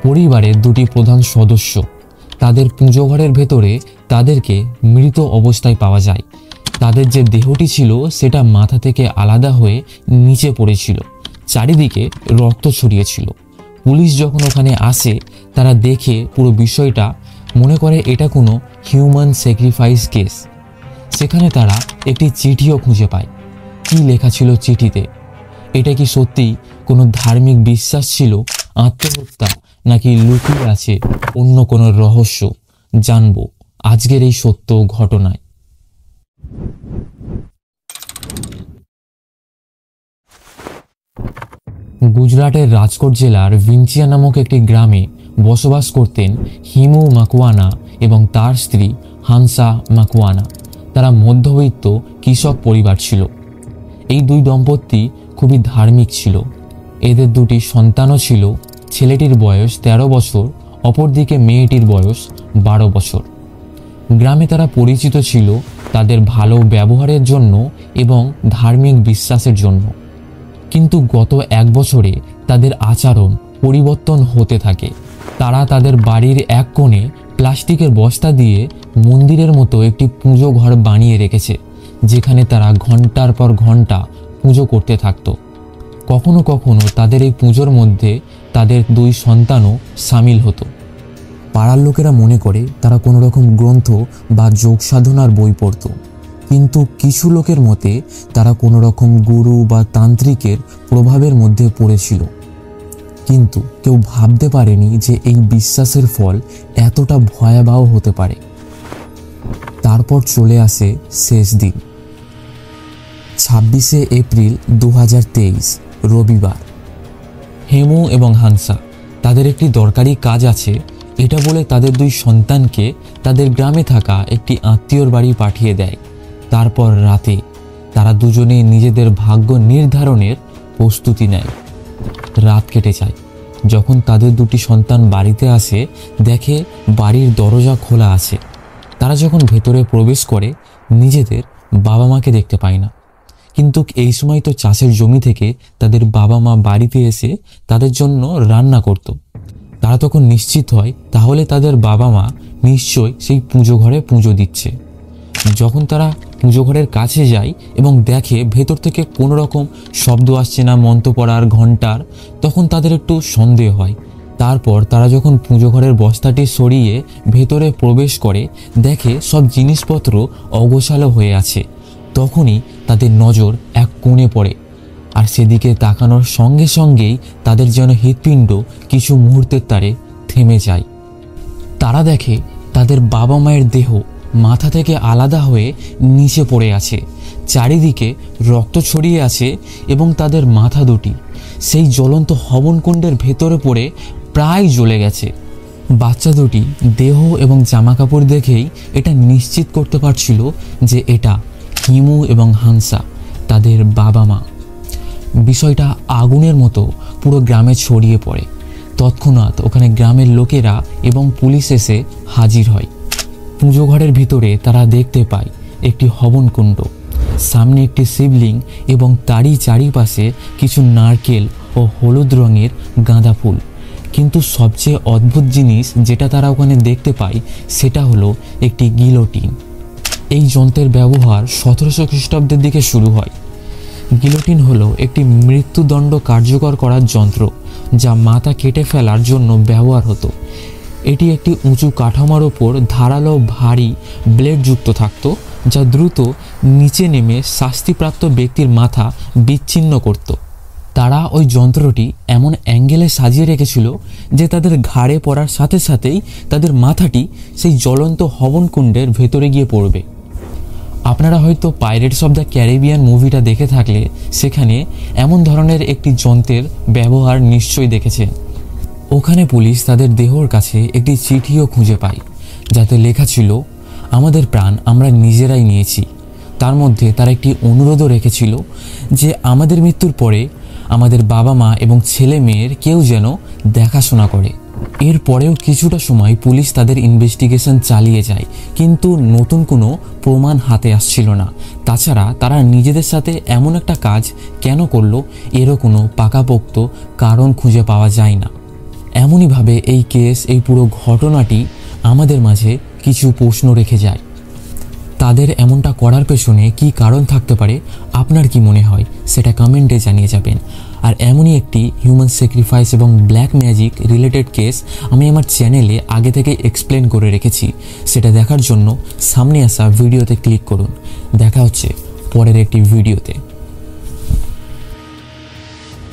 পরিবারের দুটি প্রধান সদস্য, তাদের পুজো ঘরের ভেতরে তাদেরকে মৃত অবস্থায় পাওয়া যায়। তাদের যে দেহটি ছিল সেটা মাথা থেকে আলাদা হয়ে নিচে পড়েছিল, চারিদিকে রক্ত ছড়িয়েছিল। পুলিশ যখন ওখানে আসে তারা দেখে পুরো বিষয়টা মনে করে এটা কোনো হিউম্যান স্যাক্রিফাইস কেস। সেখানে তারা একটি চিঠিও খুঁজে পায়। কি লেখা ছিল চিঠিতে? এটা কি সত্যি কোনো ধার্মিক বিশ্বাস ছিল, আত্মহত্যা, নাকি লুকিয়ে আছে অন্য কোনো রহস্য? জানবো আজকের এই সত্য ঘটনায়। গুজরাটের রাজকোট জেলার ভিঞ্চিয়া নামক একটি গ্রামে বসবাস করতেন হিমু মাকওয়ানা এবং তার স্ত্রী হানসা মাকওয়ানা। তারা মধ্যবিত্ত কৃষক পরিবার ছিল। এই দুই দম্পতি খুবই ধার্মিক ছিল। এদের দুটি সন্তানও ছিল। ছেলেটির বয়স 13 বছর, অপরদিকে মেয়েটির বয়স 12 বছর। গ্রামে তারা পরিচিত ছিল তাদের ভালো ব্যবহারের জন্য এবং ধার্মিক বিশ্বাসের জন্য। কিন্তু গত 1 বছরে তাদের আচরণ পরিবর্তন হতে থাকে। তারা তাদের বাড়ির এক কোণে প্লাস্টিকের বস্তা দিয়ে মন্দিরের মতো একটি পুজো ঘর বানিয়ে রেখেছে, যেখানে তারা ঘন্টার পর ঘন্টা পুজো করতে থাকত। কখনো কখনো তাদের এই পুজোর মধ্যে তাদের 2 সন্তানও সামিল হতো। পাড়ার লোকেরা মনে করে তারা কোনো রকম গ্রন্থ বা যোগ সাধনার বই পড়ত, কিন্তু কিছু লোকের মতে তারা কোনো রকম গুরু বা তান্ত্রিকের প্রভাবের মধ্যে পড়েছিল। কিন্তু কেউ ভাবতে পারেনি যে এই বিশ্বাসের ফল এতটা ভয়াবহ হতে পারে। তারপর চলে আসে শেষ দিন, 26শে এপ্রিল 2023 রবিবার। হেমু এবং হানসা তাদের একটি দরকারি কাজ আছে এটা বলে তাদের 2 সন্তানকে তাদের গ্রামে থাকা একটি আত্মীয়র বাড়ি পাঠিয়ে দেয়। তারপর রাতে তারা দুজনে নিজেদের ভাগ্য নির্ধারণের প্রস্তুতি নেয়। রাত কেটে যায়। যখন তাদের 2টি সন্তান বাড়িতে আসে, দেখে বাড়ির দরজা খোলা আছে। তারা যখন ভেতরে প্রবেশ করে নিজেদের বাবা মাকে দেখতে পায় না। কিন্তু এই সময় তো চাষের জমি থেকে তাদের বাবা মা বাড়িতে এসে তাদের জন্য রান্না করত। তারা তখন নিশ্চিত হয় তাহলে তাদের বাবা মা নিশ্চয়ই সেই পুজো ঘরে পুজো দিচ্ছে। যখন তারা পুজো ঘরের কাছে যায় এবং দেখে ভেতর থেকে কোনো রকম শব্দ আসছে না, মন্ত্র পড়ার, ঘন্টার, তখন তাদের একটু সন্দেহ হয়। তারপর তারা যখন পুজো ঘরের বস্তাটি সরিয়ে ভেতরে প্রবেশ করে, দেখে সব জিনিসপত্র অগোছালো হয়ে আছে। তখনই তাদের নজর এক কোণে পড়ে, আর সেদিকে তাকানোর সঙ্গে সঙ্গেই তাদের যেন হৃৎপিণ্ড কিছু মুহূর্তের তারে থেমে যায়। তারা দেখে তাদের বাবা মায়ের দেহ মাথা থেকে আলাদা হয়ে নিচে পড়ে আছে, চারিদিকে রক্ত ছড়িয়ে আছে এবং তাদের মাথা দুটি সেই জ্বলন্ত হবনকুণ্ডের ভেতরে পড়ে প্রায় জ্বলে গেছে। বাচ্চা দুটি দেহ এবং জামাকাপড় দেখেই এটা নিশ্চিত করতে পারছিল যে এটা হিমু এবং হানসা, তাদের বাবা মা। বিষয়টা আগুনের মতো পুরো গ্রামে ছড়িয়ে পড়ে। তৎক্ষণাৎ ওখানে গ্রামের লোকেরা এবং পুলিশ এসে হাজির হয়। পুজো ঘরের ভিতরে তারা দেখতে পায় একটি হবনকুণ্ড, সামনে একটি শিবলিঙ্গ এবং তারই চারিপাশে কিছু নারকেল ও হলুদ রঙের গাঁদা ফুল। কিন্তু সবচেয়ে অদ্ভুত জিনিস যেটা তারা ওখানে দেখতে পায় সেটা হলো একটি গিলোটিন। এই যন্ত্রের ব্যবহার 1700 খ্রিস্টাব্দের দিকে শুরু হয়। গিলোটিন হলো একটি মৃত্যুদণ্ড কার্যকর করার যন্ত্র যা মাথা কেটে ফেলার জন্য ব্যবহার হতো। এটি একটি উঁচু কাঠামোর ওপর ধারালো ভারী ব্লেড যুক্ত থাকত, যা দ্রুত নিচে নেমে শাস্তিপ্রাপ্ত ব্যক্তির মাথা বিচ্ছিন্ন করত। তারা ওই যন্ত্রটি এমন অ্যাঙ্গেলে সাজিয়ে রেখেছিল যে তাদের ঘাড়ে পড়ার সাথে সাথেই তাদের মাথাটি সেই জ্বলন্ত হবনকুণ্ডের ভেতরে গিয়ে পড়বে। আপনারা হয়তো পাইরেটস অফ দ্য ক্যারিবিয়ান মুভিটা দেখে থাকলে সেখানে এমন ধরনের একটি যন্ত্রের ব্যবহার নিশ্চয়ই দেখেছেন। ওখানে পুলিশ তাদের দেহর কাছে একটি চিঠিও খুঁজে পায়, যাতে লেখা ছিল, আমাদের প্রাণ আমরা নিজেরাই নিয়েছি। তার মধ্যে তারা একটি অনুরোধও রেখেছিল যে আমাদের মৃত্যুর পরে আমাদের বাবা মা এবং ছেলে মেয়ের কেউ যেন দেখাশোনা করে। এরপরেও কিছুটা সময় পুলিশ তাদের ইনভেস্টিগেশন চালিয়ে যায়, কিন্তু নতুন কোনো প্রমাণ হাতে আসছিল না। তাছাড়া তারা নিজেদের সাথে এমন একটা কাজ কেন করলো এরও কোনো পাকাপোক্ত কারণ খুঁজে পাওয়া যায় না। এমনইভাবে এই কেস, এই পুরো ঘটনাটি আমাদের মাঝে কিছু প্রশ্ন রেখে যায়। তাদের এমনটা করার পেছনে কি কারণ থাকতে পারে, আপনার কি মনে হয় সেটা কমেন্টে জানিয়ে যাবেন। আর এমনই একটি হিউম্যান স্যাক্রিফাইস এবং ব্ল্যাক ম্যাজিক রিলেটেড কেস আমি আমার চ্যানেলে আগে থেকে এক্সপ্লেন করে রেখেছি। সেটা দেখার জন্য সামনে আসা ভিডিওতে ক্লিক করুন। দেখা হচ্ছে পরের একটি ভিডিওতে।